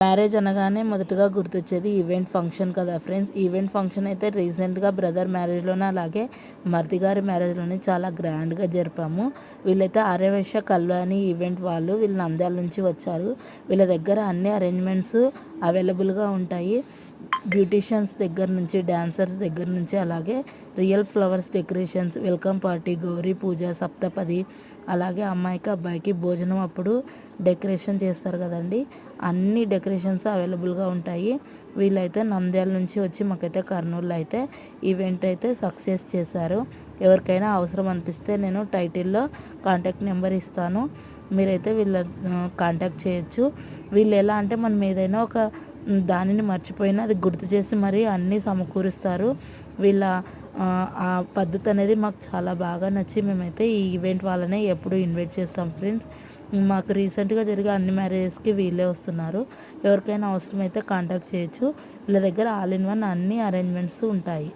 Marriage అనగానే మొదటగా గుర్తొచ్చేది ఈవెంట్ ఫంక్షన్ కదా ఫ్రెండ్స్. ఈవెంట్ ఫంక్షన్ అయితే రీసెంట్గా బ్రదర్ మ్యారేజ్లోనే అలాగే మరిది గారి మ్యారేజ్లోనే చాలా గ్రాండ్గా జరిపాము. వీళ్ళైతే ఆర్యవైశ్య కళ్యాణి ఈవెంట్ వాళ్ళు వీళ్ళు నంద్యాల నుంచి వచ్చారు. వీళ్ళ దగ్గర అన్ని అరేంజ్మెంట్స్ అవైలబుల్గా ఉంటాయి. బ్యూటీషియన్స్ దగ్గర నుంచి, డాన్సర్స్ దగ్గర నుంచి, అలాగే real flowers decorations, welcome party, Gauri puja, సప్తపది, అలాగే అమ్మాయికి అబ్బాయికి భోజనం అప్పుడు డెకరేషన్ చేస్తారు కదండి, అన్ని డెకరేషన్స్ అవైలబుల్గా ఉంటాయి. వీళ్ళైతే నంద్యాల నుంచి వచ్చి మాకైతే కర్నూలులో అయితే ఈవెంట్ అయితే సక్సెస్ చేశారు. ఎవరికైనా అవసరం అనిపిస్తే నేను టైటిల్లో కాంటాక్ట్ నెంబర్ ఇస్తాను, మీరైతే వీళ్ళ కాంటాక్ట్ చేయొచ్చు. వీళ్ళు ఎలా అంటే మనం ఏదైనా ఒక దానిని మర్చిపోయినా అది గుర్తు చేసి మరీ అన్నీ సమకూరుస్తారు. వీళ్ళ ఆ పద్ధతి అనేది మాకు చాలా బాగా నచ్చి మేమైతే ఈ ఈవెంట్ వాళ్ళనే ఎప్పుడు ఇన్వైట్ చేస్తాం ఫ్రెండ్స్. మాకు రీసెంట్గా జరిగే అన్ని మ్యారేజెస్కి వీళ్ళే వస్తున్నారు. ఎవరికైనా అవసరమైతే కాంటాక్ట్ చేయొచ్చు. వీళ్ళ దగ్గర ఆల్ ఇన్ వన్ అన్ని అరేంజ్మెంట్స్ ఉంటాయి.